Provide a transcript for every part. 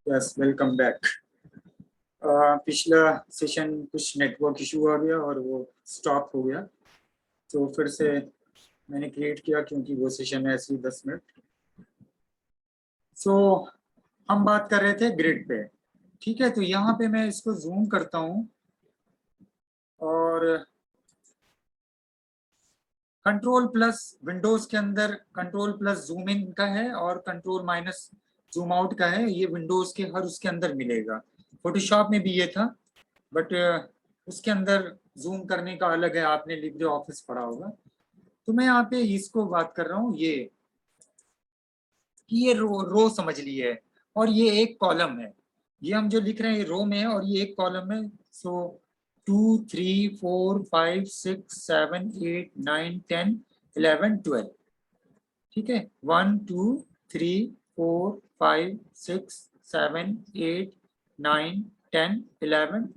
Yes, welcome back. पिछला session कुछ network issue आ गया और वो स्टॉप हो गया, तो फिर से मैंने क्रिएट किया क्योंकि वो सेशन है ऐसे ही 10 मिनट। सो हम बात कर रहे थे ग्रिड पे, ठीक है। तो यहाँ पे मैं इसको जूम करता हूँ और कंट्रोल प्लस विंडोज के अंदर कंट्रोल प्लस जूम इन का है और कंट्रोल माइनस जूम आउट का है। ये विंडोज के हर उसके अंदर मिलेगा। फोटोशॉप में भी ये था, बट उसके अंदर जूम करने का अलग है। आपने लिब्रे ऑफिस पढ़ा होगा। तो मैं यहाँ पे इसको बात कर रहा हूँ ये कि ये रो समझ लिए और ये एक कॉलम है। ये हम जो लिख रहे हैं ये रो में है और ये एक कॉलम है। सो 2 3 4 5 6 7 8 9 10 11 12, ठीक है। 1 2 3 4 5 6 7 8 9 10 11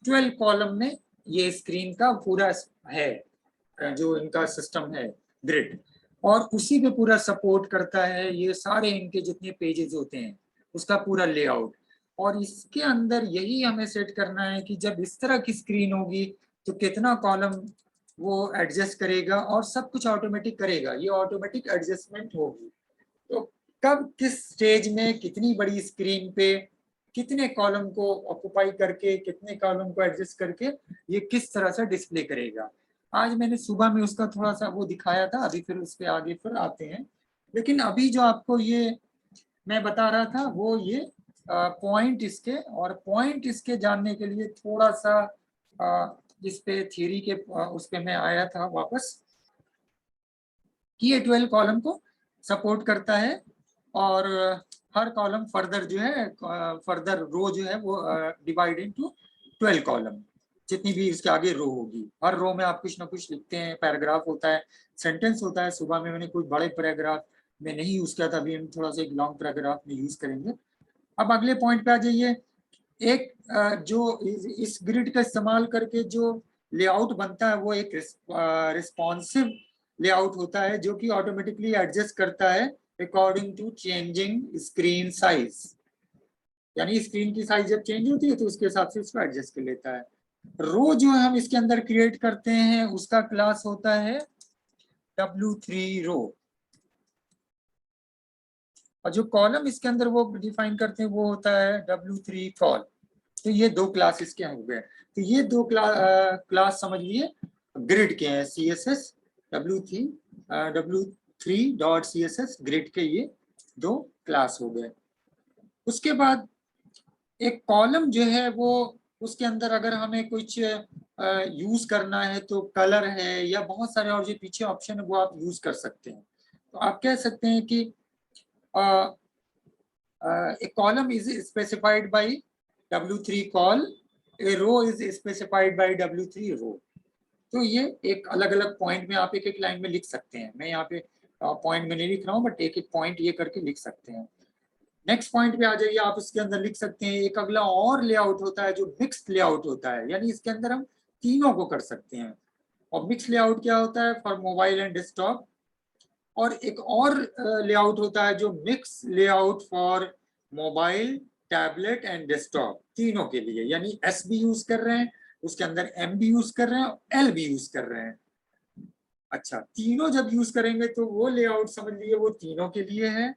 12 कॉलम में ये स्क्रीन का पूरा है, जो इनका सिस्टम है ग्रिड, और उसी पे पूरा सपोर्ट करता है ये सारे इनके जितने पेजेस होते हैं उसका पूरा लेआउट। और इसके अंदर यही हमें सेट करना है कि जब इस तरह की स्क्रीन होगी तो कितना कॉलम वो एडजस्ट करेगा और सब कुछ ऑटोमेटिक करेगा। ये ऑटोमेटिक एडजस्टमेंट होगी। तो कब किस स्टेज में कितनी बड़ी स्क्रीन पे कितने कॉलम को ऑक्युपाई करके कितने कॉलम को एडजस्ट करके ये किस तरह से डिस्प्ले करेगा। आज मैंने सुबह में उसका थोड़ा सा वो दिखाया था, अभी फिर उस पर आगे फिर आते हैं। लेकिन अभी जो आपको ये मैं बता रहा था वो ये पॉइंट इसके, और पॉइंट इसके जानने के लिए थोड़ा सा जिस पे थियरी के उस पे मैं आया था वापस, कि ये 12 कॉलम को सपोर्ट करता है और हर कॉलम फर्दर जो है फर्दर रो जो है वो डिवाइड इनटू 12 कॉलम। जितनी भी इसके आगे रो होगी, हर रो में आप कुछ ना कुछ लिखते हैं, पैराग्राफ होता है, सेंटेंस होता है। सुबह में मैंने कोई बड़े पैराग्राफ में नहीं यूज किया था, अभी हम थोड़ा सा एक लॉन्ग पैराग्राफ में यूज करेंगे। अब अगले पॉइंट पे आ जाइए। एक जो इस ग्रिड का इस्तेमाल करके जो लेआउट बनता है वो एक रिस्पॉन्सिव लेआउट होता है, जो कि ऑटोमेटिकली एडजस्ट करता है according to changing screen size. यानी स्क्रीन की साइज जब चेंज होती है तो उसके हिसाब से इसको एडजस्ट कर लेता है। रो जो हम इसके अंदर क्रिएट करते हैं उसका क्लास होता है W3 रो, और जो कॉलम इसके अंदर वो डिफाइन करते हैं वो होता है W3 कॉल। तो ये दो क्लास इसके हो गए। तो ये दो क्लास समझ लिए ग्रिड के हैं, CSS W3.CSS ग्रिड के ये दो क्लास हो गए। उसके बाद एक कॉलम जो है वो उसके अंदर अगर हमें कुछ यूज करना है तो कलर है या बहुत सारे और जो पीछे ऑप्शन है वो आप यूज कर सकते हैं। तो आप कह सकते हैं कि a column is specified by W3 call, a row is specified by W3 row। तो ये एक अलग अलग पॉइंट में आप एक एक लाइन में लिख सकते हैं। मैं यहाँ पे पॉइंट में नहीं लिख रहा हूँ, बट एक एक पॉइंट ये करके लिख सकते हैं। नेक्स्ट पॉइंट पे आ जाइए, आप उसके अंदर लिख सकते हैं एक अगला और लेआउट होता है जो मिक्स्ड लेआउट होता है, यानी इसके अंदर हम तीनों को कर सकते हैं। और मिक्स लेआउट क्या होता है? For mobile and desktop. और एक और लेआउट होता है जो mix layout for mobile, tablet and desktop, तीनों के लिए। यानी S भी यूज कर रहे हैं, उसके अंदर M भी यूज कर रहे हैं और L भी यूज कर रहे हैं। अच्छा, तीनों जब यूज करेंगे तो वो लेआउट समझ लिए वो तीनों के लिए है।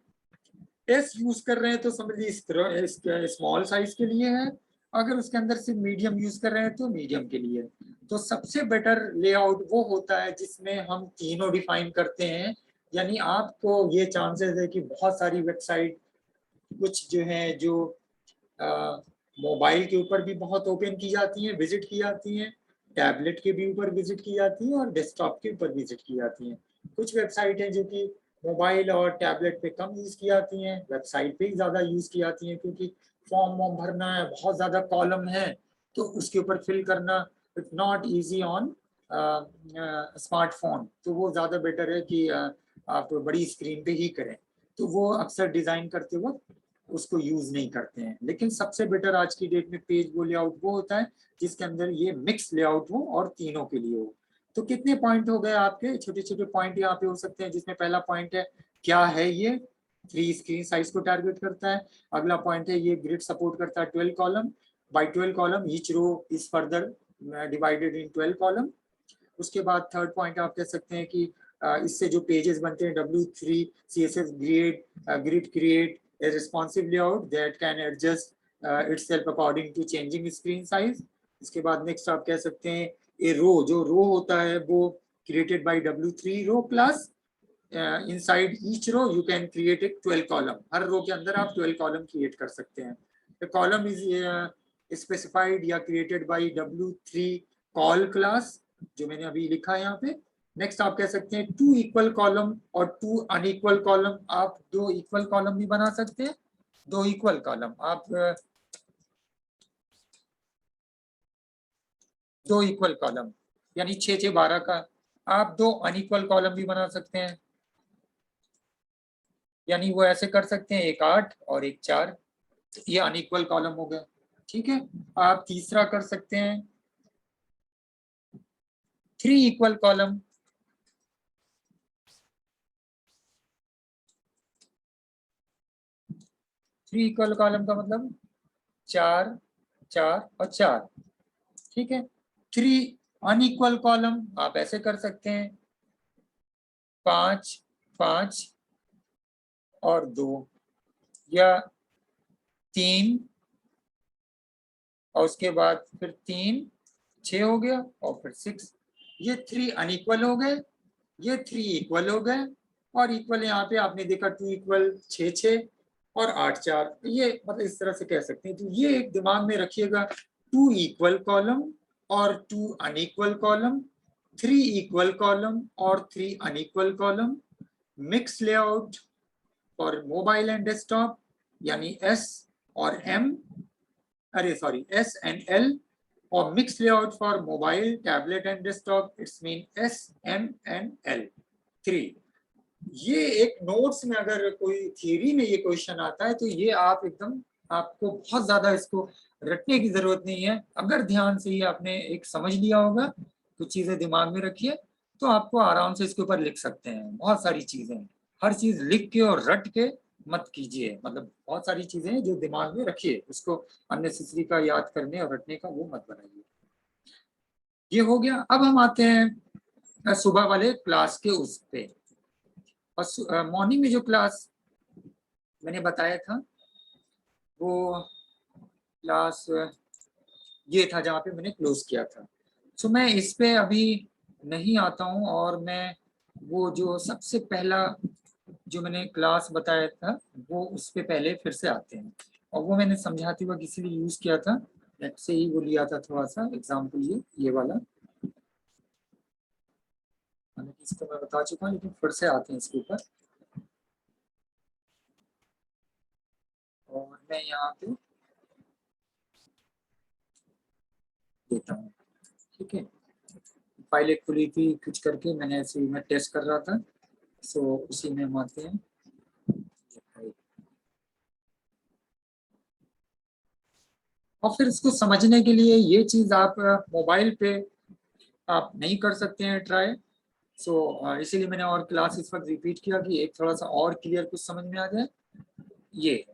S यूज कर रहे हैं तो समझ लीजिए स्मॉल साइज के लिए है। अगर उसके अंदर सिर्फ मीडियम यूज कर रहे हैं तो मीडियम के लिए। तो सबसे बेटर लेआउट वो होता है जिसमें हम तीनों डिफाइन करते हैं। यानी आपको ये चांसेस है कि बहुत सारी वेबसाइट कुछ जो है जो मोबाइल के ऊपर भी बहुत ओपन की जाती हैं, विजिट की जाती हैं, टैबलेट के भी ऊपर विजिट की जाती हैं और डेस्कटॉप के ऊपर विजिट की जाती हैं। कुछ वेबसाइट हैं जो कि मोबाइल और टैबलेट पे कम यूज की जाती हैं, वेबसाइट पे ही ज्यादा यूज की जाती हैं, क्योंकि फॉर्म वॉर्म भरना है, बहुत ज्यादा कॉलम है तो उसके ऊपर फिल करना it not easy on smartphone. तो वो ज्यादा बेटर है कि आप बड़ी स्क्रीन पे ही करें। तो वो अक्सर डिजाइन करते वक्त उसको यूज नहीं करते हैं। लेकिन सबसे बेटर आज की डेट में पेज वो लेआउट वो होता है जिसके अंदर ये मिक्स लेआउट हो और तीनों के लिए हो। तो कितने पॉइंट हो गए आपके? छोटे छोटे पॉइंट यहाँ पे हो सकते हैं, जिसमें पहला पॉइंट है क्या है ये, 3 स्क्रीन साइज को टारगेट करता है। अगला पॉइंट है ये ग्रिड सपोर्ट करता है 12 column, by 12 column each row is further divided in 12 column. उसके बाद थर्ड पॉइंट आप कह सकते हैं कि इससे जो पेजेस बनते हैं W3 CSS grid create a responsive layout that can adjust itself according to changing screen size। इसके बाद नेक्स्ट आप कह सकते हैं ए रो, जो रो होता है वो created by W3 row plus inside each row you can create a 12 column। हर रो के अंदर आप 12 कॉलम क्रिएट कर सकते हैं। The column is specified या created by W3 call class, जो मैंने अभी लिखा है यहाँ पे। नेक्स्ट आप कह सकते हैं 2 इक्वल कॉलम और 2 अनइक्वल कॉलम। आप 2 इक्वल कॉलम भी बना सकते हैं, 2 इक्वल कॉलम आप 2 इक्वल कॉलम यानी 6 6 12 का। आप 2 अनइक्वल कॉलम भी बना सकते हैं, यानी वो ऐसे कर सकते हैं, एक 8 और एक 4, ये अनइक्वल कॉलम हो गया। ठीक है, आप तीसरा कर सकते हैं 3 इक्वल कॉलम। 3 इक्वल कॉलम का मतलब 4 4 और 4। ठीक है, 3 अनइक्वल कॉलम आप ऐसे कर सकते हैं 5 5 और 2, या 3 और उसके बाद फिर 3 6 हो गया और फिर 6। ये 3 अनइक्वल हो गए, ये 3 इक्वल हो गए, और इक्वल यहाँ पे आपने देखा 2 इक्वल 6 6 और 8 4। ये मतलब इस तरह से कह सकते हैं। तो ये एक दिमाग में रखिएगा, 2 इक्वल कॉलम और 2 अनइक्वल कॉलम, 3 इक्वल कॉलम और 3 unequal column, mix layout for mobile and desktop यानी S और M, अरे सॉरी S and L, और mix layout for mobile tablet and desktop it's mean S M and L 3। ये एक notes में अगर कोई थियरी में ये क्वेश्चन आता है तो ये आप एकदम, आपको बहुत ज्यादा इसको रटने की जरूरत नहीं है। अगर ध्यान से ही आपने एक समझ लिया होगा, कुछ चीजें दिमाग में रखिए, तो आपको आराम से इसके ऊपर लिख सकते हैं। बहुत सारी चीजें, हर चीज लिख के और रट के मत कीजिए, मतलब बहुत सारी चीजें जो दिमाग में रखिए, उसको अननेसेसरी का याद करने और रटने का वो मत बनाइए। ये हो गया। अब हम आते हैं सुबह वाले क्लास के उस पे। और मॉर्निंग में जो क्लास मैंने बताया था वो क्लास ये था जहाँ पे मैंने क्लोज किया था। सो मैं इस पे अभी नहीं आता हूँ, और मैं वो जो सबसे पहला जो मैंने क्लास बताया था वो उस पे पहले फिर से आते हैं, और वो मैंने समझाते हुए किसी लिए यूज किया था, से ही वो लिया था थोड़ा सा एग्जाम्पल, ये वाला इसको मैं बता चुका हूँ, लेकिन फिर से आते हैं इसके ऊपर। और मैं यहाँ पे देता हूँ। ठीक है, फाइल एक खुली थी कुछ करके, मैंने ऐसे ही मैं टेस्ट कर रहा था, सो उसी में हम आते हैं। और फिर इसको समझने के लिए ये चीज आप मोबाइल पे आप नहीं कर सकते हैं ट्राई। सो इसीलिए मैंने और क्लास इस वक्त रिपीट किया कि एक थोड़ा सा और क्लियर कुछ समझ में आ जाए। ये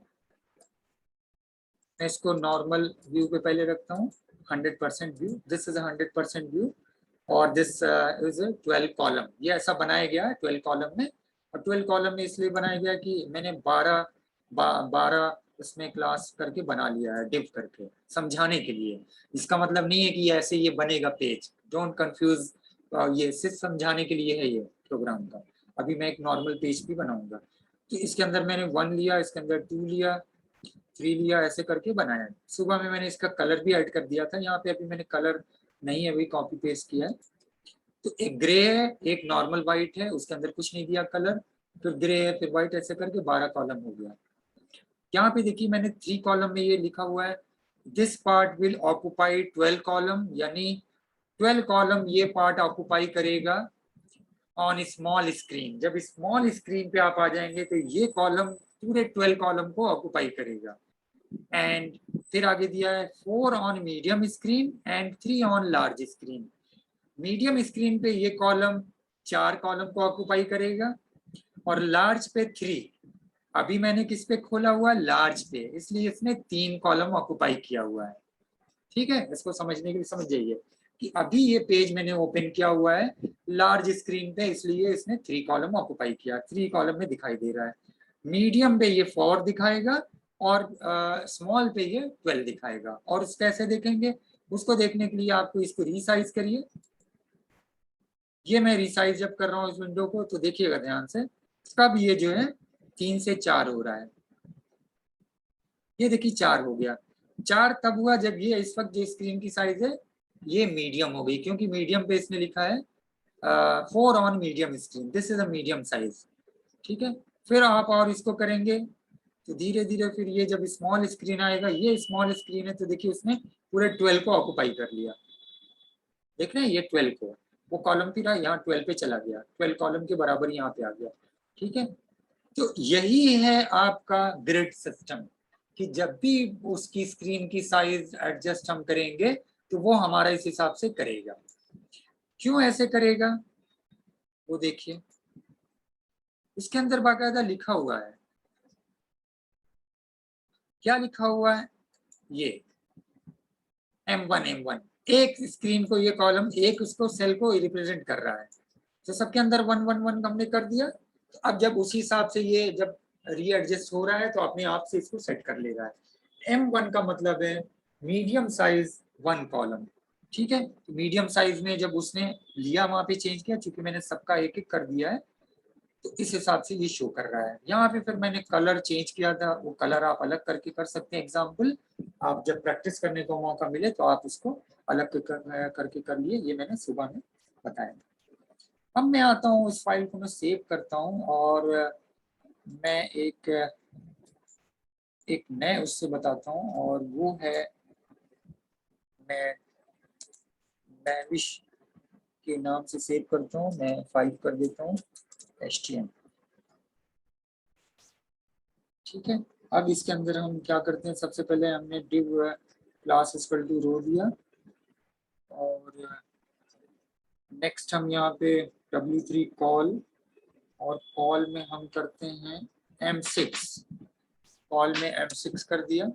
मैं इसको नॉर्मल व्यू पे पहले रखता हूँ, 100% व्यू, दिस इज 100% व्यू, और दिस इज 12 कॉलम। ये ऐसा बनाया गया है 12 कॉलम में, और 12 कॉलम में इसलिए बनाया गया कि मैंने 12 इसमें क्लास करके बना लिया है, डिव करके समझाने के लिए। इसका मतलब नहीं है कि ऐसे ये बनेगा पेज, डोंट कंफ्यूज, ये सिर्फ समझाने के लिए है ये प्रोग्राम का। अभी मैं एक नॉर्मल पेज भी बनाऊंगा। तो इसके अंदर मैंने 1 लिया, इसके अंदर 2 लिया, 3 लिया, ऐसे करके बनाया। सुबह में मैंने इसका कलर भी ऐड कर दिया था, यहाँ पे अभी मैंने कलर नहीं है, अभी कॉपी पेस्ट किया है। तो एक ग्रे है, एक नॉर्मल व्हाइट है, उसके अंदर कुछ नहीं दिया कलर, फिर ग्रे है, फिर व्हाइट, ऐसे करके 12 कॉलम हो गया। यहाँ पे देखिए मैंने 3 कॉलम में ये लिखा हुआ है, this part will occupy 12 column, यानी 12 कॉलम ये पार्ट ऑक्यूपाई करेगा ऑन स्मॉल स्क्रीन। जब स्मॉल स्क्रीन पे आप आ जाएंगे तो ये कॉलम पूरे 12 कॉलम को ऑक्यूपाई करेगा। एंड फिर आगे दिया है 4 on medium screen and 3 on large screen. Medium screen पे ये कॉलम 4 कॉलम को ऑक्यूपाई करेगा, और लार्ज पे 3। अभी मैंने किस पे खोला हुआ है, लार्ज पे, इसलिए इसने 3 कॉलम ऑक्युपाई किया हुआ है। ठीक है, इसको समझने के लिए समझ जाइए कि अभी ये पेज मैंने ओपन किया हुआ है लार्ज स्क्रीन पे, इसलिए इसने 3 कॉलम ऑक्युपाई किया, 3 कॉलम में दिखाई दे रहा है। मीडियम पे ये 4 दिखाएगा और स्मॉल पे ये 12 दिखाएगा। और कैसे देखेंगे, उसको देखने के लिए आपको इसको रीसाइज करिए। ये मैं रिसाइज जब कर रहा हूँ इस विंडो को, तो देखिएगा ध्यान से, तब ये जो है 3 से 4 हो रहा है। ये देखिए 4 हो गया। 4 तब हुआ जब ये इस वक्त जो स्क्रीन की साइज है ये मीडियम हो गई, क्योंकि मीडियम पे इसने लिखा है 4 on medium screen, this is a medium size. ठीक है, फिर आप और इसको करेंगे तो धीरे धीरे फिर ये जब स्मॉल स्क्रीन आएगा, ये स्मॉल स्क्रीन है तो देखिए उसने पूरे 12 को ऑक्युपाई कर लिया। देख रहे हैं, ये 12 को, वो कॉलम फिर यहाँ 12 पे चला गया, 12 कॉलम के बराबर यहाँ पे आ गया। ठीक है, तो यही है आपका ग्रिड सिस्टम, कि जब भी उसकी स्क्रीन की साइज एडजस्ट हम करेंगे तो वो हमारा इस हिसाब से करेगा। क्यों ऐसे करेगा वो देखिए, इसके अंदर बाकायदा लिखा हुआ है। क्या लिखा हुआ है, ये M1 एक स्क्रीन को, ये कॉलम एक उसको सेल को रिप्रेजेंट कर रहा है, तो सबके अंदर 1 1 1 हमने कर दिया। तो अब जब उसी हिसाब से ये जब रीएडजस्ट हो रहा है तो अपने आप से इसको सेट कर ले रहा है। M1 का मतलब है मीडियम साइज 1 कॉलम। ठीक है, तो मीडियम साइज में जब उसने लिया वहां पे चेंज किया, चूंकि मैंने सबका एक एक कर दिया है तो इस हिसाब से ये शो कर रहा है। यहाँ पे फिर मैंने कलर चेंज किया था, वो कलर आप अलग करके कर सकते हैं। एग्जाम्पल, आप जब प्रैक्टिस करने को मौका मिले तो आप उसको अलग करके कर लिए, ये मैंने सुबह में बताया। अब मैं आता हूँ, इस फाइल को मैं सेव करता हूँ और मैं एक नए उससे बताता हूँ, और वो है, मैं मैविश के नाम से सेव करता हूँ। मैं 5 कर देता हूँ HTML। ठीक है, अब इसके अंदर हम क्या करते हैं, सबसे पहले हमने div क्लास इक्वल टू रो दिया, और नेक्स्ट हम यहाँ पे W3 कॉल, और कॉल में हम करते हैं M6, कॉल में M6 कर दिया।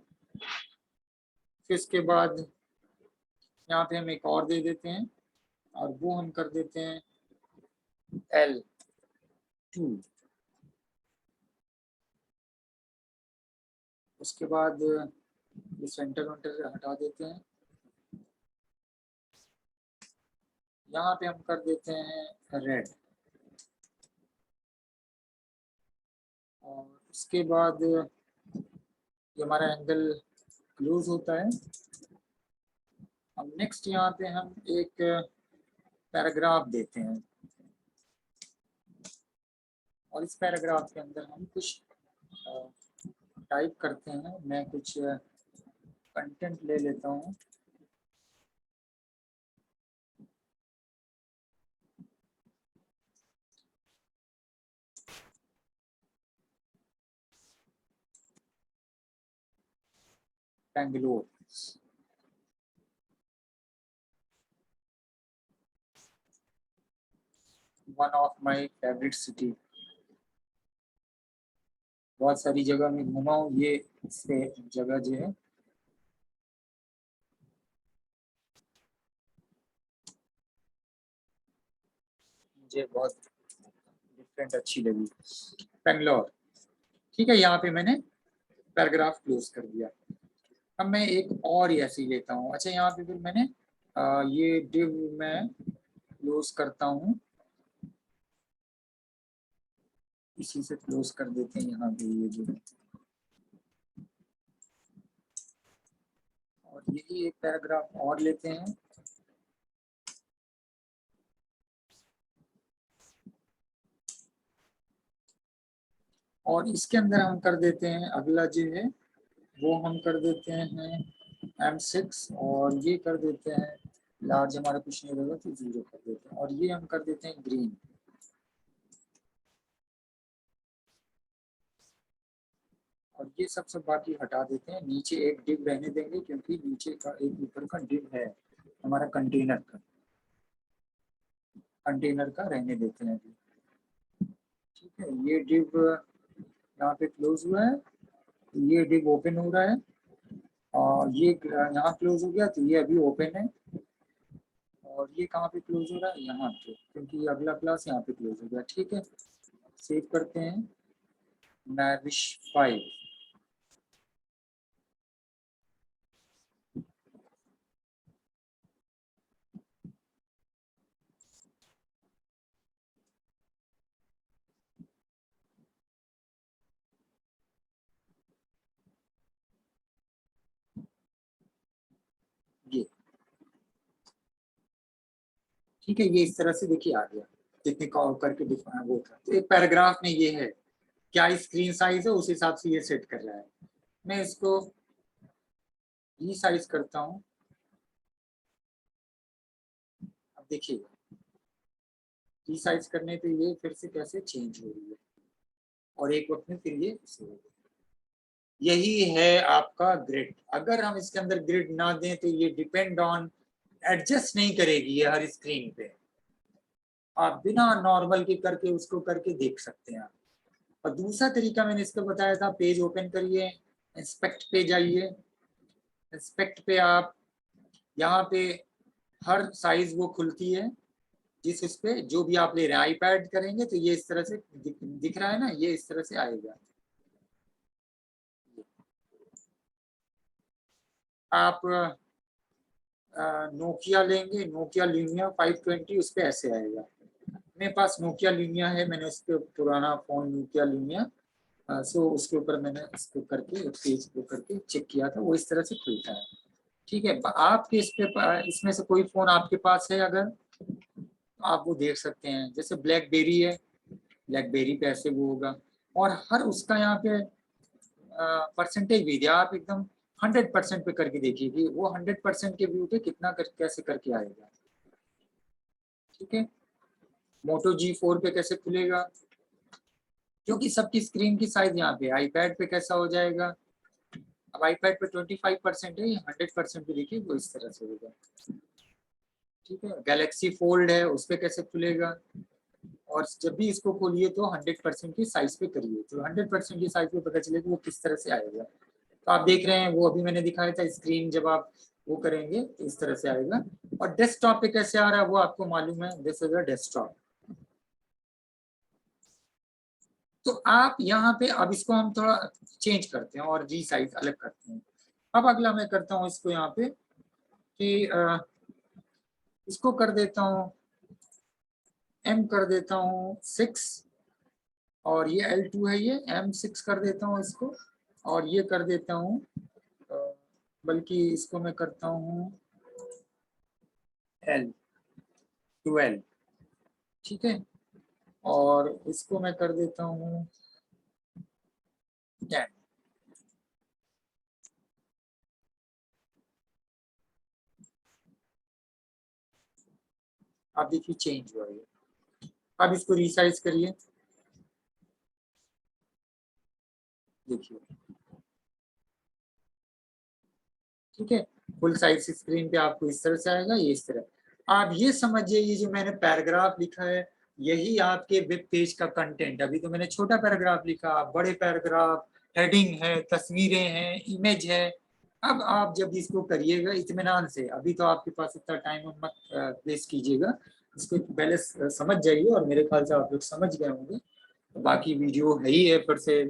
फिर इसके बाद यहाँ पे हम एक और दे देते हैं, और वो हम कर देते हैं L2। उसके बाद ये सेंटर वेंटर हटा देते हैं, यहाँ पे हम कर देते हैं रेड। और उसके बाद ये हमारा एंगल क्लोज होता है। अब नेक्स्ट यहाँ पे हम एक पैराग्राफ देते हैं, और इस पैराग्राफ के अंदर हम कुछ टाइप करते हैं। मैं कुछ कंटेंट ले लेता हूँ। Bangalore, one of my favourite city. बहुत सारी जगह में घूमा हूँ, ये से जगह जो है मुझे बहुत डिफरेंट अच्छी लगी, बेंगलोर। ठीक है, यहाँ पे मैंने पैराग्राफ क्लोज कर दिया। अब मैं एक और ऐसे ही लेता हूँ। अच्छा, यहाँ पे फिर मैंने ये डिव में क्लोज करता हूँ, इसी से क्लोज कर देते हैं यहाँ पे ये जो, और यही एक पैराग्राफ और लेते हैं। और इसके अंदर हम कर देते हैं, अगला जो है वो हम कर देते हैं M6, और ये कर देते हैं लार्ज, हमारा कुछ नहीं रहेगा तो 0 कर देते हैं, और ये हम कर देते हैं ग्रीन। और ये सब बाकी हटा देते हैं, नीचे एक डिव रहने देंगे क्योंकि नीचे का एक ऊपर का डिव है हमारा कंटेनर का रहने देते हैं अभी। ठीक है, ये डिव यहाँ पे क्लोज हुआ है, ये डिव ओपन हो रहा है, और ये यहाँ क्लोज हो गया तो ये अभी ओपन है, और ये कहाँ पे क्लोज हो रहा है, यहाँ पे, क्योंकि अगला क्लास यहाँ पे क्लोज हो गया। ठीक है, सेव करते हैं, मैविश 5। ये ठीक है, ये इस तरह से देखिए आ गया, जितने कॉल करके वो था। तो एक पैराग्राफ में ये है, क्या स्क्रीन साइज है उस हिसाब से ये सेट कर रहा है। मैं इसको रीसाइज करता हूँ, अब देखिए रीसाइज करने पे ये फिर से कैसे चेंज हो रही है, और एक वक्त में फिर ये ऐसे हो गया। यही है आपका ग्रिड। अगर हम इसके अंदर ग्रिड ना दें तो ये डिपेंड ऑन, एडजस्ट नहीं करेगी ये हर स्क्रीन पे। आप बिना नॉर्मल के करके उसको करके देख सकते हैं। और दूसरा तरीका मैंने इसको बताया था, पेज ओपन करिए, इंस्पेक्ट पे जाइए, इंस्पेक्ट पे आप यहाँ पे हर साइज वो खुलती है जिस उस पे जो भी आप ले रहे हैं। आईपैड करेंगे तो ये इस तरह से दिख रहा है ना, ये इस तरह से आएगा। आप नोकिया लेंगे, नोकिया लूमिया 520, उस पर ऐसे आएगा। मेरे पास नोकिया लूमिया है, मैंने उस पर पुराना फोन नोकिया लूमिया, सो उसके ऊपर मैंने इसको करके पेज को करके चेक किया था, वो इस तरह से खुलता है। ठीक है, आपके इस पे इसमें से कोई फोन आपके पास है अगर, आप वो देख सकते हैं। जैसे ब्लैकबेरी है, ब्लैकबेरी पे ऐसे वो होगा, और हर उसका यहाँ पे परसेंटेज भी दिया। आप एकदम 100% पे करके देखिए कि वो 100% के व्यू पे कितना कैसे करके आएगा। ठीक है, मोटो G4 पे कैसे खुलेगा, क्योंकि सबकी स्क्रीन की साइज यहाँ पे, आईपैड पे कैसा हो जाएगा। अब आईपैड पे 25% है, 100% पे देखिए वो इस तरह से होगा। ठीक है, गैलेक्सी फोल्ड है, उस पर कैसे खुलेगा, और जब भी इसको खोलिए तो 100% की साइज पे करिए, तो 100% की साइज पे पता चलेगा वो किस तरह से आएगा। तो आप देख रहे हैं वो अभी मैंने दिखाया था, स्क्रीन जब आप वो करेंगे तो इस तरह से आएगा। और डेस्कटॉप पे कैसे आ रहा है वो आपको मालूम है, दिस इज अ डेस्कटॉप। तो आप यहाँ पे, अब इसको हम थोड़ा चेंज करते हैं और रीसाइज अलग करते हैं। अब अगला मैं करता हूँ इसको यहाँ पे कि इसको कर देता हूँ, M कर देता हूँ 6, और ये L2 है, ये M6 कर देता हूँ इसको, और ये कर देता हूँ बल्कि इसको मैं करता हूँ L12। ठीक है, और इसको मैं कर देता हूँ 10। आप देखिए चेंज हुआ है। अब इसको रीसाइज करिए, देखिए। ठीक है, फुल साइज स्क्रीन पे आपको इस तरह से आएगा, ये इस तरह। आप ये समझिए, ये जो मैंने पैराग्राफ लिखा है यही आपके वेब पेज का कंटेंट। अभी तो मैंने छोटा पैराग्राफ लिखा, आप बड़े पैराग्राफ, हेडिंग है, तस्वीरें हैं, इमेज है। अब आप जब इसको करिएगा इत्मीनान से, अभी तो आपके पास इतना टाइम मत वेस्ट कीजिएगा, इसको पहले समझ जाइए, और मेरे ख्याल से आप लोग समझ गए होंगे। बाकी वीडियो है ही है फिर से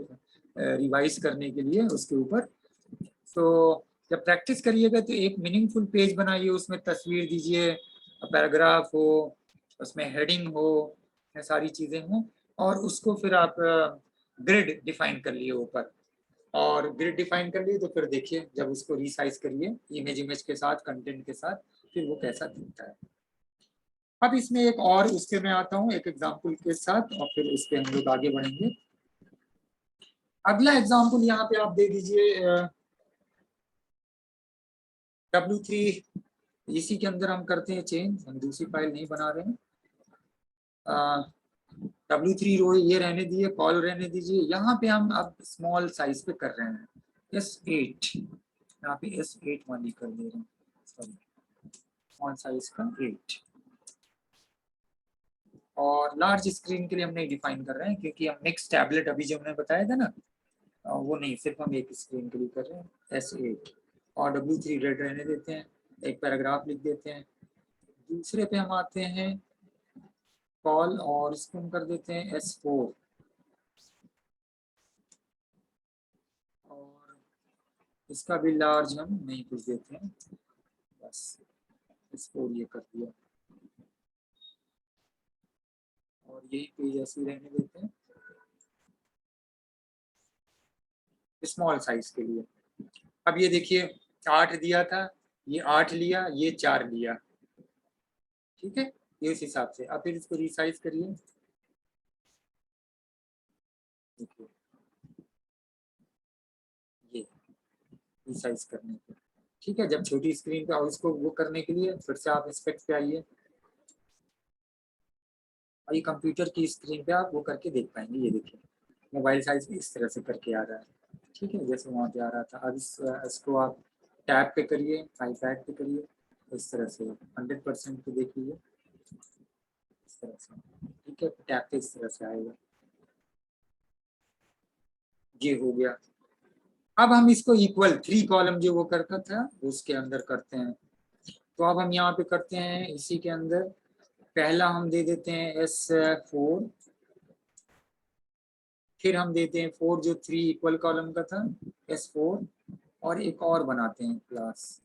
रिवाइज करने के लिए उसके ऊपर। तो जब प्रैक्टिस करिएगा तो एक मीनिंगफुल पेज बनाइए, उसमें तस्वीर दीजिए, पैराग्राफ हो, उसमें हेडिंग हो, सारी चीजें हों, और उसको फिर आप ग्रिड डिफाइन कर लिए ऊपर, और ग्रिड डिफाइन कर लिए तो फिर देखिए जब उसको रीसाइज करिए इमेज के साथ, कंटेंट के साथ, फिर वो कैसा दिखता है। अब इसमें एक और उसके मैं आता हूँ एक एग्जाम्पल के साथ, और फिर उस पर हम लोग आगे बढ़ेंगे। अगला एग्जाम्पल यहाँ पे आप दे दीजिए W3, इसी के अंदर हम करते हैं चेंज, हम दूसरी फाइल नहीं बना रहे हैं। W3 रो ये रहने दिए, कॉल रहने दीजिए। यहाँ पे हम अब स्मॉल साइज पे कर रहे हैं, S8, यहाँ पे S8 वाली कर दे रहे हैं, स्मॉल साइज का 8। और लार्ज स्क्रीन के लिए हम नहीं डिफाइन कर रहे हैं क्योंकि हम मिक्स टैबलेट अभी जो हमने बताया था ना, वो नहीं, सिर्फ हम एक स्क्रीन के लिए कर रहे हैं S8 और W3 रेड रहने देते हैं, एक पैराग्राफ लिख देते हैं। दूसरे पे हम आते हैं कॉल और इसको हम कर देते हैं S4 और इसका भी लार्ज हम नहीं कुछ देते हैं, बस S4 ये कर दिया और यही पेज ऐसे ही रहने देते हैं स्मॉल साइज के लिए। अब ये देखिए 8 दिया था, ये 8 लिया, ये 4 लिया, ठीक है, ये उस हिसाब से। अब फिर इसको रिसाइज करिए, देखिए ये रिसाइज करने के, ठीक है। जब छोटी स्क्रीन पे और इसको वो करने के लिए फिर से आप स्पेक्स पे आइए और ये कंप्यूटर की स्क्रीन पे आप वो करके देख पाएंगे। ये देखिए मोबाइल साइज इस तरह से करके आ रहा है, ठीक है, जैसे वहाँ पे आ रहा था। अब इसको आप टैब पे करिए, आईपैड पे करिए, इस तरह से 100% पे देख लीजिए, इस तरह से, ठीक है, टैब पे इस तरह से आएगा। ये हो गया। अब हम इसको इक्वल 3 कॉलम जो वो करता था उसके अंदर करते हैं। तो अब हम यहाँ पे करते हैं इसी के अंदर, पहला हम दे देते हैं S4, फिर हम देते हैं 4 जो 3 इक्वल कॉलम का था S4, और एक और बनाते हैं क्लास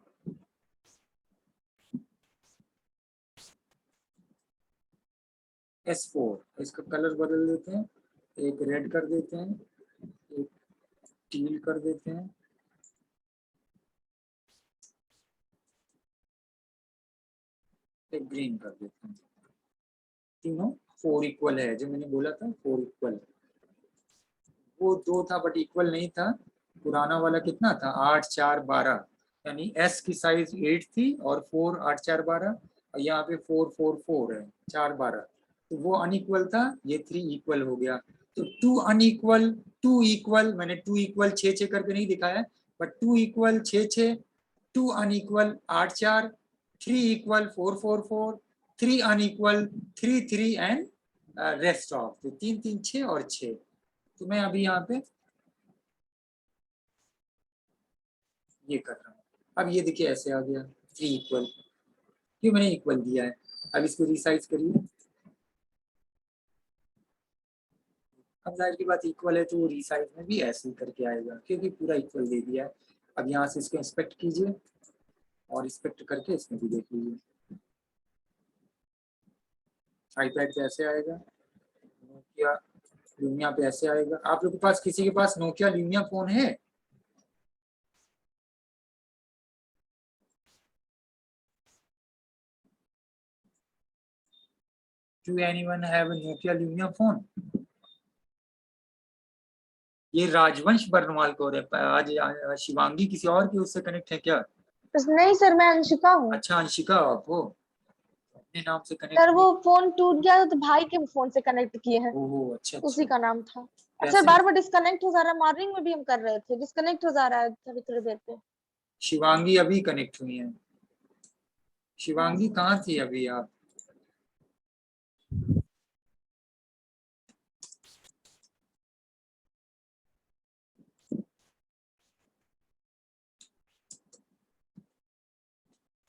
S4, इसका कलर बदल देते हैं, एक रेड कर देते हैं, एक टील कर देते हैं, एक ग्रीन कर देते हैं। तीनों 4 इक्वल है, जो मैंने बोला था 4 इक्वल, वो 2 था बट इक्वल नहीं था। पुराना वाला कितना था 8 4 12, यानी S की साइज 8 थी और 4 8 4 12, और यहाँ पे 4 4 4 है 4 12, तो वो अनइक्वल था, ये 3 इक्वल हो गया। तो 2 अनइक्वल 2 इक्वल, मैंने 2 इक्वल 6 6 करके नहीं दिखाया, but 2 equal 6 6, 2 unequal 8 4, 3 equal 4 4 4, 3 unequal 3 3 and rest of, तो 3 3 6 और 6। तो मैं अभी यहाँ पे ये कर रहा हूँ। अब ये देखिए ऐसे आ गया 3 इक्वल, क्यों मैंने इक्वल दिया है। अब इसको रिसाइज करिए, अब जाहिर की बात इक्वल है तो रिसाइज में भी ऐसे ही करके आएगा क्योंकि पूरा इक्वल दे दिया है। अब यहाँ से इसको इंस्पेक्ट कीजिए और इंस्पेक्ट करके इसमें भी देख लीजिए, आईपैड पे ऐसे आएगा, नोकिया लूमिया पे ऐसे आएगा। आप लोग के पास, किसी के पास नोकिया लूमिया फोन है? Do anyone have Nokia Lumia phone? ये राजवंश बर्नवाल को आज शिवांगी किसी और की उससे कनेक्ट है क्या? नहीं सर, मैं अंशिका हूँ। अच्छा अंशिका, आप हो, अपने नाम से कनेक्ट सर नहीं? वो फोन टूट गया था तो भाई के फोन से कनेक्ट किए हैं, ओहो अच्छा उसी अच्छा। का नाम था। और सर कैसे? बार बार डिस्कनेक्ट हो जा रहा है, मॉर्निंग में भी हम कर रहे थे, डिस्कनेक्ट हो जा रहा है थोड़ी थोड़ी देर पे। शिवांगी अभी कनेक्ट हुई है। शिवांगी कहाँ थी अभी आप?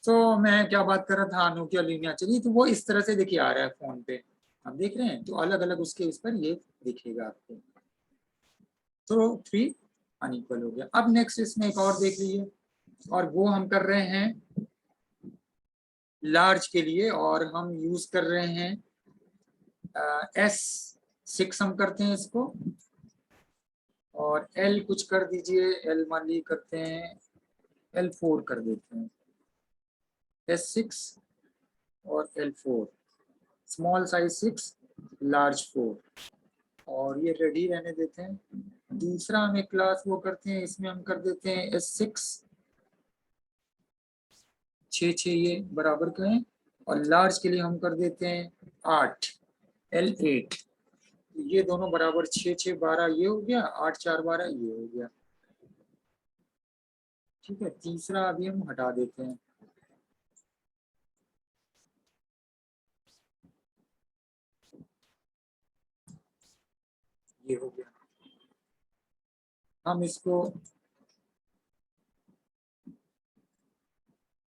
तो मैं क्या बात कर रहा था, नोकिया लूमिया, चलिए, तो वो इस तरह से देखिए आ रहा है फोन पे, आप देख रहे हैं, तो अलग अलग उसके उस पर ये दिखेगा आपको। तो 3 अनइक्वल हो गया। अब नेक्स्ट इसमें एक और देख लीजिए, और वो हम कर रहे हैं लार्ज के लिए, और हम यूज कर रहे हैं S6 हम करते हैं इसको, और L कुछ कर दीजिए, L मान ली करते हैं L4 कर देते हैं, S6 और L4, स्मॉल साइज 6, लार्ज 4, और ये रेडी रहने देते हैं। दूसरा हम एक क्लास वो करते हैं, इसमें हम कर देते हैं S6 6 6 ये बराबर का है, और लार्ज के लिए हम कर देते हैं 8 L8, ये दोनों बराबर 6 6 12 ये हो गया, 8 4 12 ये हो गया, ठीक है। तीसरा अभी हम हटा देते हैं, ये हो गया। हम इसको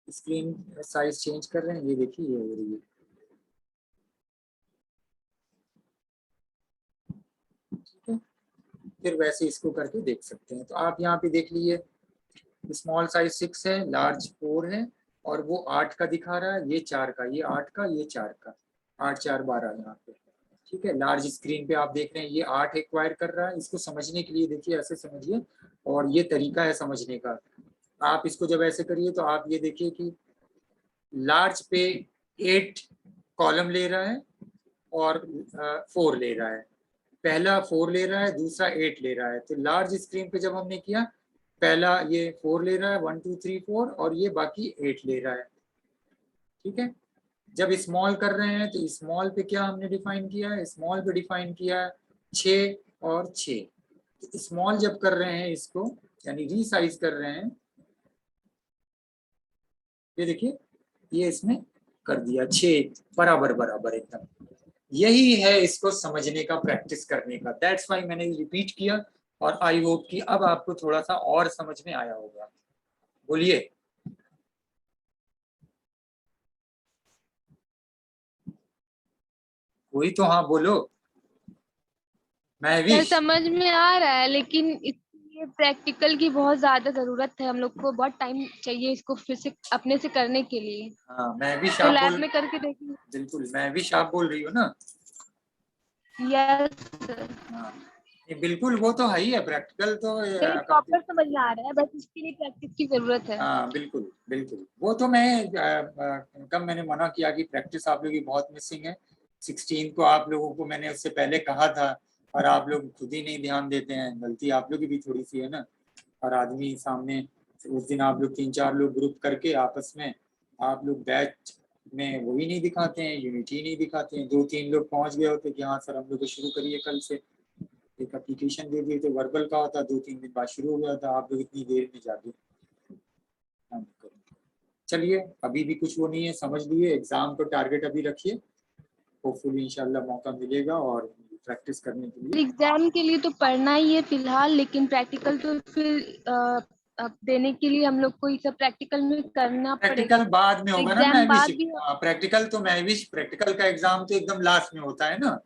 स्क्रीन साइज चेंज कर रहे हैं, ये देखिए ये हो रही है, ठीक है। फिर वैसे इसको करके देख सकते हैं। तो आप यहाँ पे देख लीजिए, स्मॉल साइज 6 है, लार्ज 4 है, और वो 8 का दिखा रहा है, ये 4 का, ये 8 का, ये 4 का, 8 4 12 यहाँ पे, ठीक है। लार्ज स्क्रीन पे आप देख रहे हैं ये 8 एक्वायर कर रहा है। इसको समझने के लिए देखिए ऐसे समझिए, और ये तरीका है समझने का। आप इसको जब ऐसे करिए तो आप ये देखिए कि लार्ज पे 8 कॉलम ले रहा है और 4 ले रहा है। पहला 4 ले रहा है, दूसरा 8 ले रहा है। तो लार्ज स्क्रीन पे जब हमने किया, पहला ये 4 ले रहा है, 1 2 3 4, और ये बाकी 8 ले रहा है, ठीक है। जब स्मॉल कर रहे हैं तो स्मॉल पे क्या हमने डिफाइन किया है, स्मॉल पे डिफाइन किया है 6 और 6। स्मॉल जब कर रहे हैं इसको, यानी रीसाइज कर रहे हैं, ये देखिए ये इसमें कर दिया 6 बराबर बराबर एकदम। यही है इसको समझने का, प्रैक्टिस करने का। दैट्स वाई मैंने रिपीट किया, और आई होप कि अब आपको थोड़ा सा और समझ में आया होगा। बोलिए। कोई तो हाँ बोलो। मैं भी सर समझ में आ रहा है, लेकिन इसके प्रैक्टिकल की बहुत ज्यादा जरूरत है। हम लोग को बहुत टाइम चाहिए इसको फिर से अपने से करने के लिए। हाँ, मैं भी तो शाप लैब बोल, में करके देखेंगे। बिल्कुल मैं भी शाप बोल रही हूँ ना। यस सर, हाँ, ये बिल्कुल वो तो है ही है, प्रैक्टिकल तो प्रॉपर समझ में आ रहा है, बस इसके लिए प्रैक्टिस की जरूरत है। हाँ बिल्कुल बिल्कुल, वो तो मैं कब मैंने मना किया कि प्रैक्टिस आप लोगों की बहुत मिसिंग है। 16 को आप लोगों को मैंने उससे पहले कहा था, और आप लोग खुद ही नहीं ध्यान देते हैं। गलती आप लोग की भी थोड़ी सी है ना। और आदमी सामने, उस दिन आप लोग 3 4 लोग ग्रुप करके आपस में, आप लोग बैच में वही नहीं दिखाते हैं, यूनिटी नहीं दिखाते हैं। 2 3 लोग पहुंच गए होते कि हाँ सर हम लोग शुरू करिए कल से, एक एप्लीकेशन दे दिए तो वर्बल का होता, 2 3 दिन बाद शुरू हो गया था। आप लोग इतनी देर में जाके, चलिए अभी भी कुछ वो नहीं है, समझ लिए। एग्जाम को टारगेट अभी रखिए, होपफुली इंशाल्लाह मौका मिलेगा और प्रैक्टिस करने के लिए। एग्जाम के लिए तो पढ़ना ही है फिलहाल, लेकिन प्रैक्टिकल तो फिर देने के लिए हम लोग को ये सब प्रैक्टिकल में करना प्रैक्टिकल पड़ेगा। बाद में होगा ना एग्जाम महविश। बाद भी प्रैक्टिकल तो महविश, प्रैक्टिकल का एग्जाम तो एकदम लास्ट में होता है ना,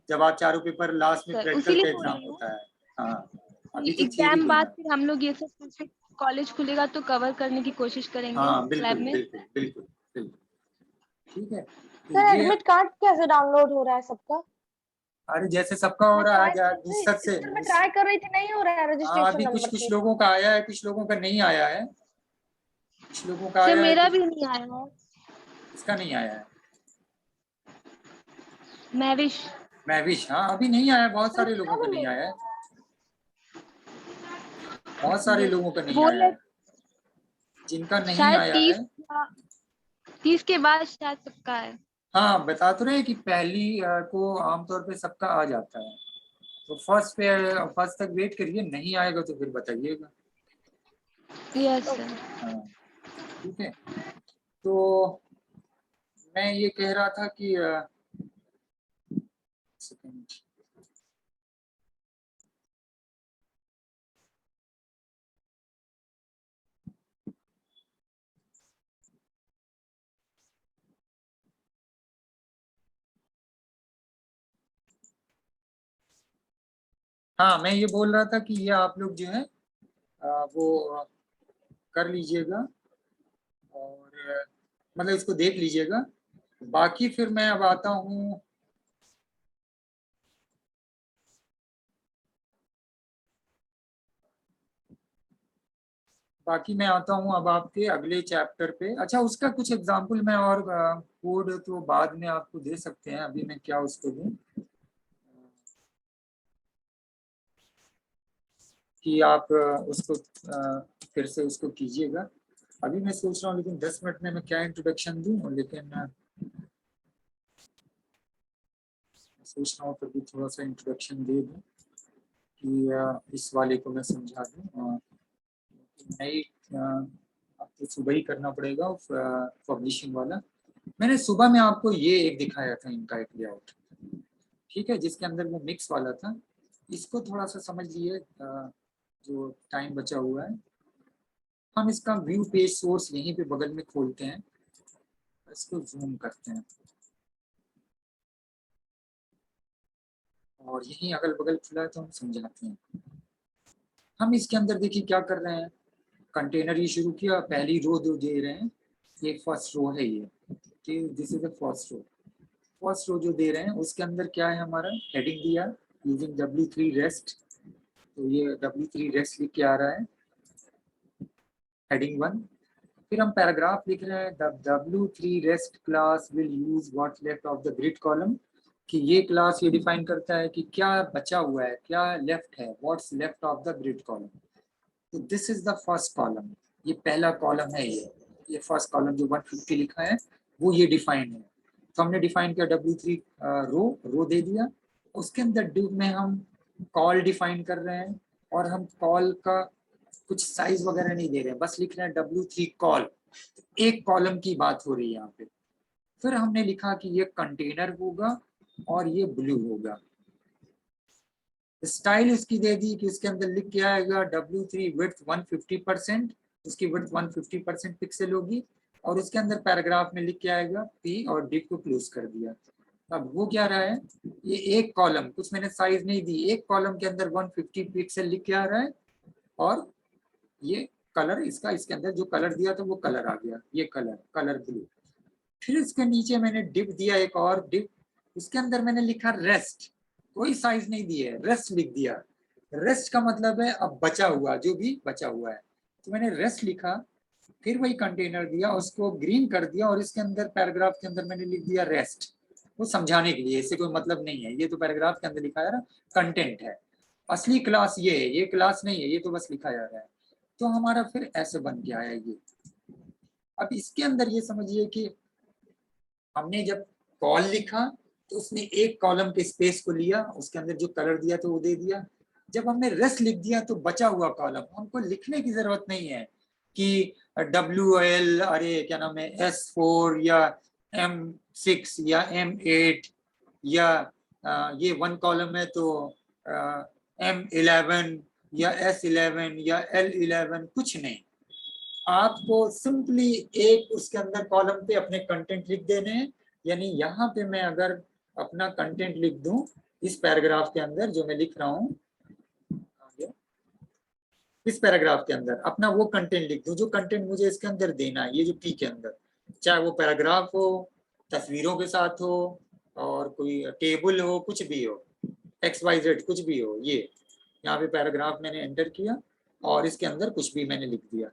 जब आप चारों पेपर लास्ट में सर प्रैक्टिकल उसीलिए का बोल एग्जाम रही हूँ होता है। हाँ, कि अभी तो थियरी एग्जाम बाद देना है। फिर हम लोग ये सब फिर कॉलेज खुलेगा तो कवर करने की कोशिश करेंगे हाँ लैब बिल्कुल में। बिल्कुल बिल्कुल बिल्कुल, ठीक है। तो सर ये, एडमिट कार्ड कैसे डाउनलोड हो रहा है सबका? अरे जैसे सबका हो मैं रहा है ट्राई आज कर रही निश्चित से। सर, मैं ट्राई कर रही थी, नहीं हो रहा है हाँ, रजिस्ट्रेशन अभी कुछ नंबर कुछ से। लोगों का आया है, कुछ लोगों का नहीं आया है, कुछ लोगों का सर आया है, मेरा कुछ भी नहीं आया है। इसका नहीं आया है। महविश महविश, हाँ अभी नहीं आया, बहुत सर सारे मेरा लोगों का भी नहीं नहीं आया है, आ रहा बहुत सारे लोगों का नहीं आया बोले है। जिनका नहीं शायद आया है, 30 के बाद शायद सबका है। हाँ बता तो रहे कि पहली को आमतौर पे सबका आ जाता है। तो फर्स्ट पे, फर्स्ट तक वेट करिए, नहीं आएगा तो फिर बताइएगा। यस है। सर। हाँ ठीक है। तो मैं ये कह रहा था कि सेकंड, हाँ मैं ये बोल रहा था कि ये आप लोग जो है वो कर लीजिएगा, और मतलब इसको देख लीजिएगा। बाकी फिर मैं अब आता हूँ, बाकी मैं आता हूँ अब आपके अगले चैप्टर पे। अच्छा, उसका कुछ एग्जांपल मैं, और कोड तो बाद में आपको दे सकते हैं, अभी मैं क्या उसको दूं कि आप उसको फिर से उसको कीजिएगा। अभी मैं सोच रहा हूँ, लेकिन 10 मिनट में मैं क्या इंट्रोडक्शन दूं, लेकिन सोच रहा हूँ फिर भी थोड़ा सा इंट्रोडक्शन दे दूं कि इस वाले को मैं समझा दूं। नई आपको सुबह ही करना पड़ेगा पब्लिशिंग वाला। मैंने सुबह में आपको ये एक दिखाया था, इनका एक लेआउट, ठीक है, जिसके अंदर वो मिक्स वाला था। इसको थोड़ा सा समझ लिए जो टाइम बचा हुआ है। हम इसका व्यू पेज सोर्स यहीं पे बगल में खोलते हैं, इसको जूम करते हैं और यहीं अगल बगल खुला है तो हम समझाते हैं। हम इसके अंदर देखिए क्या कर रहे हैं, कंटेनर ये शुरू किया, पहली रो दो दे रहे हैं, ये फर्स्ट रो है, ये कि this is the first row. First row जो दे रहे हैं उसके अंदर क्या है, हमारा हेडिंग दिया यूजिंग W3 रेस्ट, तो ये W3 रेस्ट लिख के आ रहा है हेडिंग 1। फिर हम पैराग्राफ लिख रहे हैं, the W3 rest class will use what left of the grid column, कि ये क्लास ये डिफाइन करता है कि क्या बचा हुआ है, क्या लेफ्ट है, what's left of the grid column. तो this is the first column, ये पहला कॉलम है, ये फर्स्ट कॉलम जो 150 लिखा है वो ये डिफाइन है। तो हमने डिफाइन किया W3 रो दे दिया, उसके अंदर div में हम कॉल डिफाइन कर रहे हैं और हम कॉल का कुछ साइज वगैरह नहीं दे रहे हैं, बस लिख रहे हैं W3 कॉल, एक कॉलम की बात हो रही है यहाँ पे। फिर हमने लिखा कि ये कंटेनर होगा और ये ब्लू होगा। स्टाइल इसकी दे दी कि इसके अंदर लिख के आएगा W3 विड्थ 150%, उसकी विड्थ 150% पिक्सल होगी, और उसके अंदर पैराग्राफ में लिख के आएगा P और div को क्लोज कर दिया। अब वो क्या रहा है, ये एक कॉलम, कुछ मैंने साइज नहीं दी, एक कॉलम के अंदर 150 पिक्सल लिख के आ रहा है, और ये कलर इसका, इसके अंदर जो कलर दिया था वो कलर आ गया, ये कलर ब्लू। फिर इसके नीचे मैंने डिव दिया, एक और डिव, उसके अंदर मैंने लिखा रेस्ट, कोई साइज नहीं दी है, रेस्ट लिख दिया। रेस्ट का मतलब है अब बचा हुआ, जो भी बचा हुआ है, तो मैंने रेस्ट लिखा। फिर वही कंटेनर दिया, उसको ग्रीन कर दिया, और इसके अंदर पैराग्राफ के अंदर मैंने लिख दिया रेस्ट, वो समझाने के लिए, इससे कोई मतलब नहीं है, ये तो पैराग्राफ के अंदर लिखा है ना, कंटेंट है, असली क्लास ये है, ये क्लास नहीं है, ये तो बस लिखा जा रहा है। तो हमारा फिर ऐसे बन के आया ये। अब इसके अंदर ये समझिए कि हमने जब कॉल लिखा तो उसने एक कॉलम के स्पेस को लिया, उसके अंदर जो कलर दिया तो वो दे दिया। जब हमने रेस्ट लिख दिया तो बचा हुआ कॉलम, हमको लिखने की जरूरत नहीं है कि WL, अरे क्या नाम है, S4 या M6 या M8 या ये 1 कॉलम है तो M11 या S11 या L11, कुछ नहीं। आपको सिंपली एक उसके अंदर कॉलम पे अपने कंटेंट लिख देने हैं। यानी यहाँ पे मैं अगर अपना कंटेंट लिख दूं इस पैराग्राफ के अंदर जो मैं लिख रहा हूँ, इस पैराग्राफ के अंदर अपना वो कंटेंट लिख दूं जो कंटेंट मुझे इसके अंदर देना है, ये जो P के अंदर, चाहे वो पैराग्राफ हो, तस्वीरों के साथ हो, और कोई टेबल हो, कुछ भी हो, XYZ कुछ भी हो, ये यहाँ पे पैराग्राफ मैंने एंटर किया और इसके अंदर कुछ भी मैंने लिख दिया,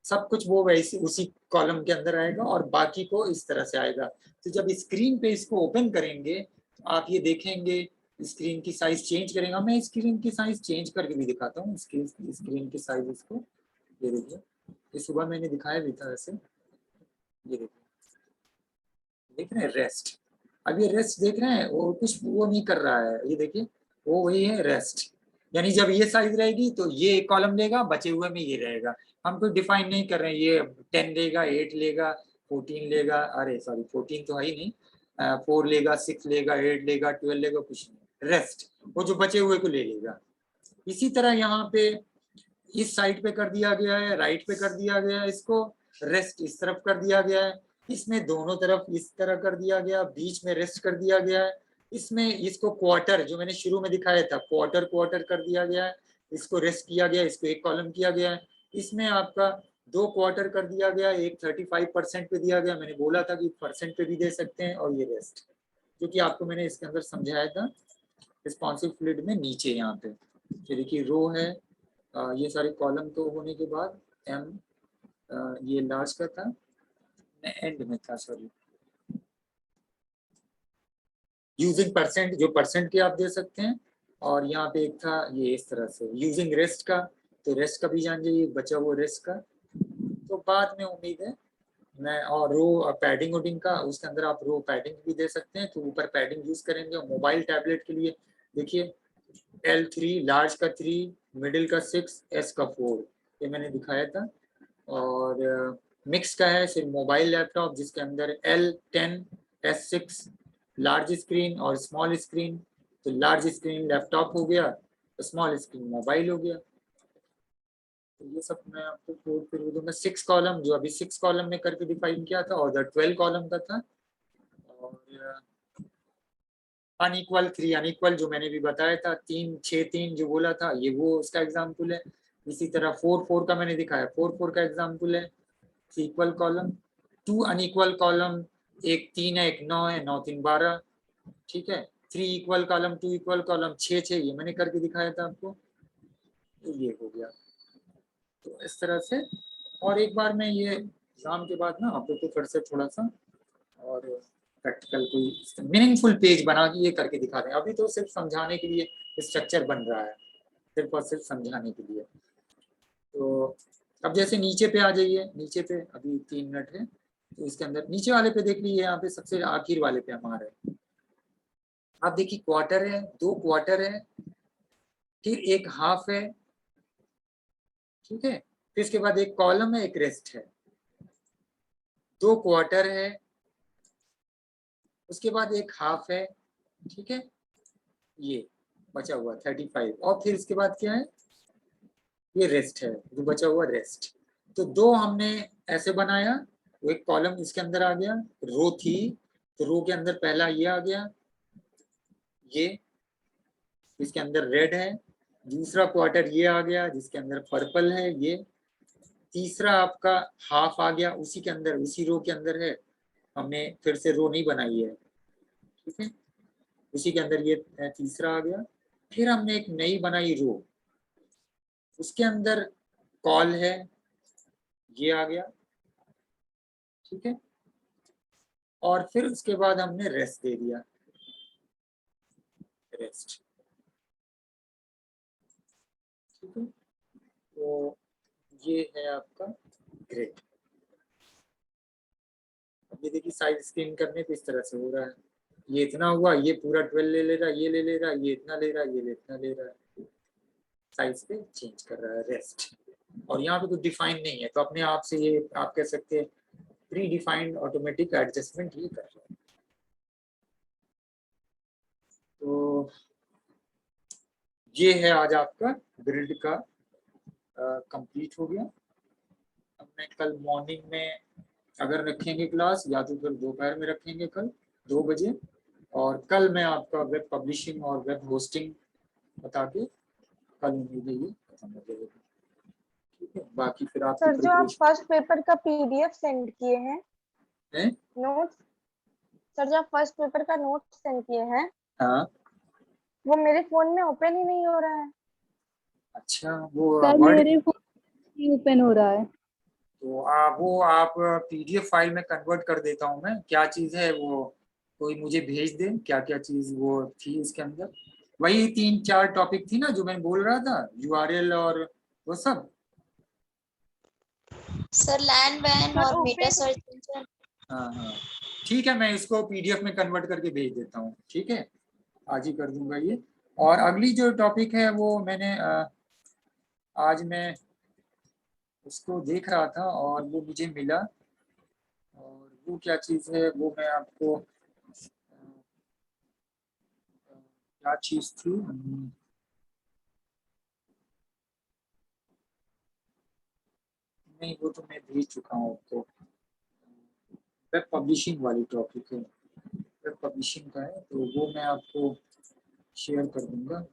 सब कुछ वो वैसे उसी कॉलम के अंदर आएगा और बाकी को इस तरह से आएगा। तो जब स्क्रीन पे इसको ओपन करेंगे तो आप ये देखेंगे स्क्रीन की साइज चेंज करेगा। मैं स्क्रीन की साइज चेंज करके भी दिखाता हूँ, स्क्रीन की साइज इसको, ये देखिए, ये सुबह मैंने दिखाया भी था ऐसे, ये देखिए, देख रहे हैं रेस्ट, अब ये रेस्ट देख रहे हैं, वो कुछ वो नहीं कर रहा है, ये देखिए वो वही है रेस्ट। यानी जब ये साइज रहेगी तो ये एक कॉलम लेगा, बचे हुए में ये रहेगा। हम कोई डिफाइन नहीं कर रहे हैं ये 10 लेगा, 8 लेगा, 14 लेगा, अरे सॉरी 14 तो है ही नहीं, 4 लेगा, 6 लेगा, 8 लेगा, 12 लेगा, कुछ नहीं, रेस्ट वो जो बचे हुए को ले लेगा। इसी तरह यहाँ पे इस साइड पे कर दिया गया है, राइट पे कर दिया गया है, इसको रेस्ट इस तरफ कर दिया गया है, इसमें दोनों तरफ इस तरह कर दिया गया, बीच में रेस्ट कर दिया गया है, इसमें इसको क्वार्टर जो मैंने शुरू में दिखाया था क्वार्टर क्वार्टर कर दिया गया है, इसको रेस्ट किया गया, इसको एक कॉलम किया गया है, इसमें आपका 2 क्वार्टर कर दिया गया, एक 35% पे दिया गया, मैंने बोला था कि परसेंट पे भी दे सकते हैं, और ये रेस्ट जो कि आपको मैंने इसके अंदर समझाया था रिस्पॉन्सिव फ्लूइड में नीचे यहाँ पे। तो देखिए रो है, ये सारे कॉलम तो होने के बाद M ये लार्ज का था, एंड में था, सॉरी, यूजिंग परसेंट, जो परसेंट के आप दे सकते हैं, और यहाँ पे एक था ये इस तरह से यूजिंग रेस्ट का, तो रेस्ट का भी जान जाइए, बचा हुआ रेस्ट का। तो बाद में उम्मीद है मैं, और रो पैडिंग वोडिंग का, उसके अंदर आप रो पैडिंग भी दे सकते हैं, तो ऊपर पैडिंग यूज करेंगे। और मोबाइल टैबलेट के लिए देखिए L3 लार्ज का 3, मिडिल का 6, S का 4, ये मैंने दिखाया था। और मिक्स का है सिर्फ मोबाइल लैपटॉप जिसके अंदर L10 S6 लार्ज स्क्रीन और स्मॉल स्क्रीन, तो लार्ज स्क्रीन लैपटॉप हो गया, स्मॉल स्क्रीन मोबाइल हो गया। तो ये सब मैं आपको कोड फिर दूंगा। 6 कॉलम जो अभी 6 कॉलम में करके डिफाइन किया था, और 12 कॉलम का था। और अनइक्वल 3 अनइक्वल जो मैंने भी बताया था, 3 6 3 जो बोला था, ये वो उसका एग्जाम्पल है। इसी तरह 4 4 का मैंने दिखाया, 4 4 का एग्जाम्पल है। इक्वल कॉलम, 2 अनइक्वल कॉलम, एक 3 है, एक 9 है, 9 3 12, ठीक है। 3 इक्वल कॉलम, 2 इक्वल कॉलम, 6 6, ये मैंने करके दिखाया था आपको। तो ये हो गया। तो इस तरह से, और एक बार मैं ये एग्जाम के बाद ना आपको फिर से थोड़ा सा और प्रैक्टिकल कोई मीनिंगफुल पेज बना के ये करके दिखा दें। अभी तो सिर्फ समझाने के लिए स्ट्रक्चर बन रहा है, सिर्फ और सिर्फ समझाने के लिए। तो अब जैसे नीचे पे आ जाइए, नीचे पे अभी 3 मिनट है, तो इसके अंदर नीचे वाले पे देख लीजिए, यहाँ पे सबसे आखिर वाले पे हम आ रहे हैं। आप देखिए क्वार्टर है, 2 क्वार्टर है, फिर एक हाफ है, ठीक है। फिर इसके बाद एक कॉलम है, एक रेस्ट है, 2 क्वार्टर है, उसके बाद एक हाफ है, ठीक है, ये बचा हुआ 35, और फिर इसके बाद क्या है, ये रेस्ट है, जो बचा हुआ रेस्ट। तो 2 हमने ऐसे बनाया, वो एक कॉलम इसके अंदर आ गया, रो थी, तो रो के अंदर पहला ये आ गया, ये इसके अंदर रेड है। दूसरा क्वार्टर ये आ गया, जिसके अंदर पर्पल है ये। तीसरा आपका हाफ आ गया, उसी के अंदर, उसी रो के अंदर है, हमने फिर से रो नहीं बनाई है, ठीक है, उसी के अंदर ये तीसरा आ गया। फिर हमने एक नई बनाई रो, उसके अंदर कॉल है, ये आ गया, ठीक है। और फिर उसके बाद हमने रेस्ट दे दिया, रेस्ट, ठीक है। तो ये है आपका ग्रेड। अब ये देखिए साइड स्क्रीन करने पे इस तरह से हो रहा है, ये इतना हुआ, ये पूरा 12 ले ले रहा है, ये ले ले रहा है, ये इतना ले रहा है, ये इतना ले रहा है, साइज पे चेंज कर रहा है, रेस्ट। और यहाँ पे कुछ डिफाइन नहीं है, तो अपने आप से ये आप कह सकते हैं प्री डिफाइंड ऑटोमेटिक एडजस्टमेंट ये कर रहा है। तो ये है आज आपका ग्रिड का कंप्लीट हो गया। अब मैं कल मॉर्निंग में अगर रखेंगे क्लास, या तो फिर दोपहर में रखेंगे कल 2 बजे, और कल मैं आपका वेब पब्लिशिंग और वेब होस्टिंग बता के कल उम्मीद है ये खत्म हो जाएगा, ठीक है। बाकी फिर आपकी सर जो आप प्रिपरेशन फर्स्ट पेपर का पीडीएफ सेंड किए हैं, है। नोट्स, सर जो आप फर्स्ट पेपर का नोट्स सेंड किए हैं, हाँ, वो मेरे फोन में ओपन ही नहीं हो रहा है। अच्छा, वो सर वर्ड, मेरे फोन नहीं ओपन हो रहा है। तो वो आप पीडीएफ फाइल में कन्वर्ट कर देता हूँ मैं। क्या चीज़ है वो, कोई मुझे भेज दे, क्या क्या चीज़ वो थी इसके अंदर। वही 3 4 टॉपिक थी ना जो मैं बोल रहा था, यूआरएल और वो सब। सर लैन बैन सर और मेटा ओपन, सर्च इंजन। हाँ हाँ, ठीक है, मैं इसको पीडीएफ में कन्वर्ट करके भेज देता हूँ, ठीक है, आज ही कर दूंगा ये। और अगली जो टॉपिक है वो मैंने आज मैं उसको देख रहा था और वो मुझे मिला, और वो क्या चीज़ है वो मैं आपको क्या चीज़ थी, नहीं वो तो मैं भेज चुका हूँ आपको। वेब पब्लिशिंग वाली टॉपिक है, वेब पब्लिशिंग का है, तो वो मैं आपको शेयर कर दूंगा।